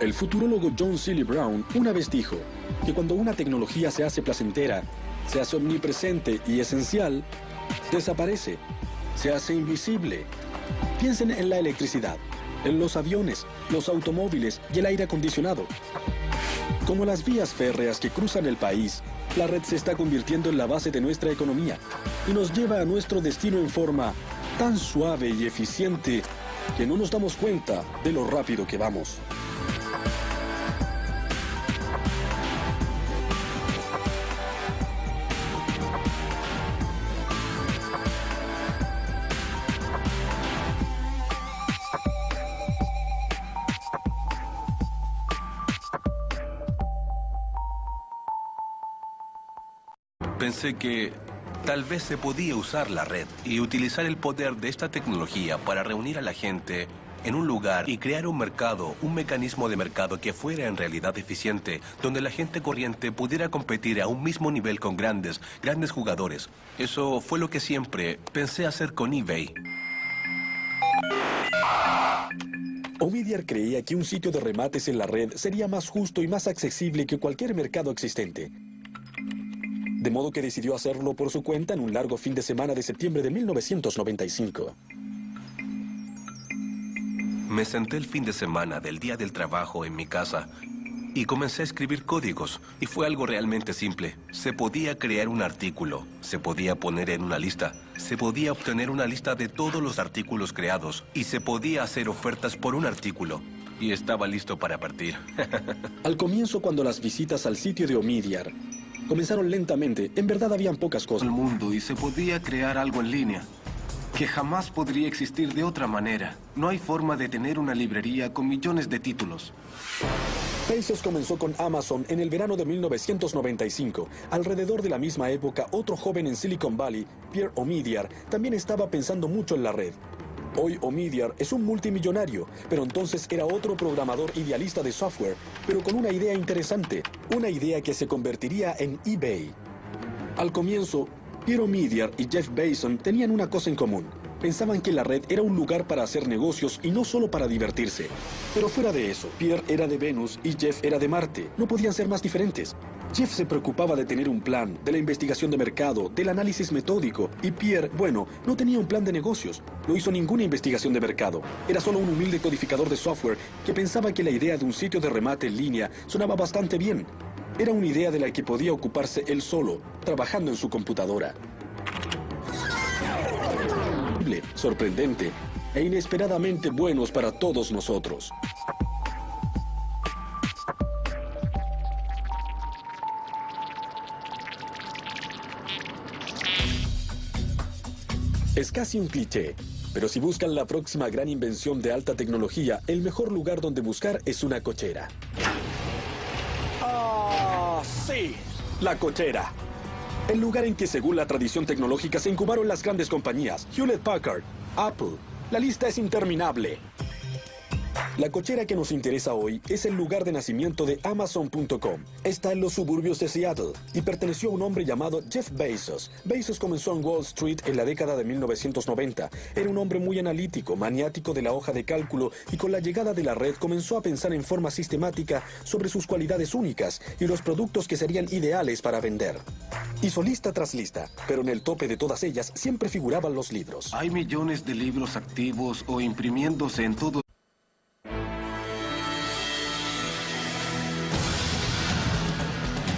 Speaker 1: El futurólogo John Seely Brown una vez dijo que cuando una tecnología se hace placentera, se hace omnipresente y esencial, desaparece, se hace invisible. Piensen en la electricidad, en los aviones, los automóviles y el aire acondicionado. Como las vías férreas que cruzan el país, la red se está convirtiendo en la base de nuestra economía y nos lleva a nuestro destino en forma tan suave y eficiente que no nos damos cuenta de lo rápido que vamos.
Speaker 3: Pensé que tal vez se podía usar la red y utilizar el poder de esta tecnología para reunir a la gente en un lugar y crear un mercado, un mecanismo de mercado que fuera en realidad eficiente, donde la gente corriente pudiera competir a un mismo nivel con grandes jugadores. Eso fue lo que siempre pensé hacer con eBay.
Speaker 1: Omidyar creía que un sitio de remates en la red sería más justo y más accesible que cualquier mercado existente. De modo que decidió hacerlo por su cuenta en un largo fin de semana de septiembre de 1995.
Speaker 3: Me senté el fin de semana del día del trabajo en mi casa y comencé a escribir códigos. Y fue algo realmente simple. Se podía crear un artículo, se podía poner en una lista, se podía obtener una lista de todos los artículos creados y se podía hacer ofertas por un artículo. Y estaba listo para partir.
Speaker 1: Al comienzo, cuando las visitas al sitio de Omidyar comenzaron lentamente, en verdad habían pocas cosas.
Speaker 2: El mundo y se podía crear algo en línea que jamás podría existir de otra manera. No hay forma de tener una librería con millones de títulos.
Speaker 1: Bezos comenzó con Amazon en el verano de 1995. Alrededor de la misma época, otro joven en Silicon Valley, Pierre Omidyar, también estaba pensando mucho en la red Hoy Omidyar es un multimillonario, pero entonces era otro programador idealista de software, pero con una idea interesante, una idea que se convertiría en eBay. Al comienzo, Pierre Omidyar y Jeff Bezos tenían una cosa en común. Pensaban que la red era un lugar para hacer negocios y no solo para divertirse. Pero fuera de eso, Pierre era de Venus y Jeff era de Marte. No podían ser más diferentes. Jeff se preocupaba de tener un plan, de la investigación de mercado, del análisis metódico. Y Pierre, bueno, no tenía un plan de negocios. No hizo ninguna investigación de mercado. Era solo un humilde codificador de software que pensaba que la idea de un sitio de remate en línea sonaba bastante bien. Era una idea de la que podía ocuparse él solo, trabajando en su computadora. Sorprendente e inesperadamente buenos para todos nosotros. Es casi un cliché, pero si buscan la próxima gran invención de alta tecnología, el mejor lugar donde buscar es una cochera. ¡Ah, sí! La cochera. El lugar en que, según la tradición tecnológica, se incubaron las grandes compañías, Hewlett-Packard, Apple. La lista es interminable. La cochera que nos interesa hoy es el lugar de nacimiento de Amazon.com. Está en los suburbios de Seattle y perteneció a un hombre llamado Jeff Bezos. Bezos comenzó en Wall Street en la década de 1990. Era un hombre muy analítico, maniático de la hoja de cálculo y con la llegada de la red comenzó a pensar en forma sistemática sobre sus cualidades únicas y los productos que serían ideales para vender. Hizo lista tras lista, pero en el tope de todas ellas siempre figuraban los libros.
Speaker 2: Hay millones de libros activos o imprimiéndose en todo.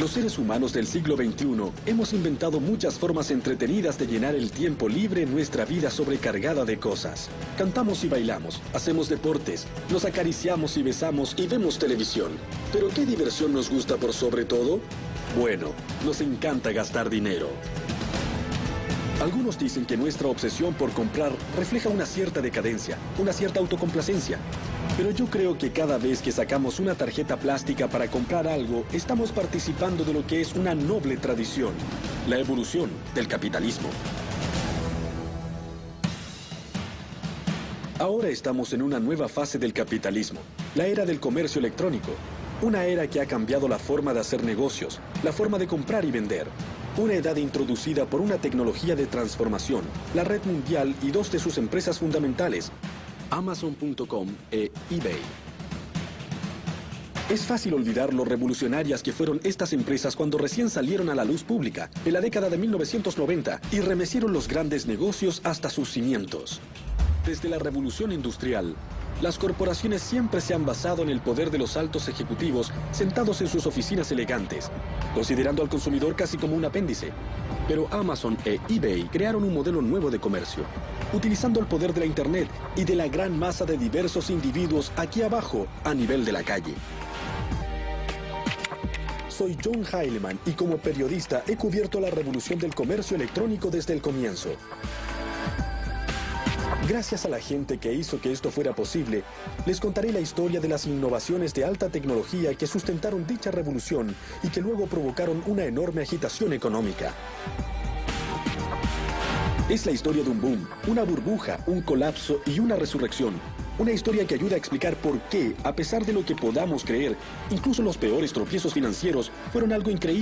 Speaker 1: Los seres humanos del siglo XXI hemos inventado muchas formas entretenidas de llenar el tiempo libre en nuestra vida sobrecargada de cosas. Cantamos y bailamos, hacemos deportes, nos acariciamos y besamos y vemos televisión. ¿Pero qué diversión nos gusta por sobre todo? Bueno, nos encanta gastar dinero. Algunos dicen que nuestra obsesión por comprar refleja una cierta decadencia, una cierta autocomplacencia. Pero yo creo que cada vez que sacamos una tarjeta plástica para comprar algo, estamos participando de lo que es una noble tradición, la evolución del capitalismo. Ahora estamos en una nueva fase del capitalismo, la era del comercio electrónico. Una era que ha cambiado la forma de hacer negocios, la forma de comprar y vender. Una edad introducida por una tecnología de transformación, la red mundial y dos de sus empresas fundamentales, Amazon.com e eBay. Es fácil olvidar lo revolucionarias que fueron estas empresas cuando recién salieron a la luz pública, en la década de 1990, y remecieron los grandes negocios hasta sus cimientos. Desde la revolución industrial, las corporaciones siempre se han basado en el poder de los altos ejecutivos sentados en sus oficinas elegantes, considerando al consumidor casi como un apéndice. Pero Amazon e eBay crearon un modelo nuevo de comercio, utilizando el poder de la Internet y de la gran masa de diversos individuos aquí abajo, a nivel de la calle. Soy John Heilemann y como periodista he cubierto la revolución del comercio electrónico desde el comienzo. Gracias a la gente que hizo que esto fuera posible, les contaré la historia de las innovaciones de alta tecnología que sustentaron dicha revolución y que luego provocaron una enorme agitación económica. Es la historia de un boom, una burbuja, un colapso y una resurrección. Una historia que ayuda a explicar por qué, a pesar de lo que podamos creer, incluso los peores tropiezos financieros fueron algo increíble.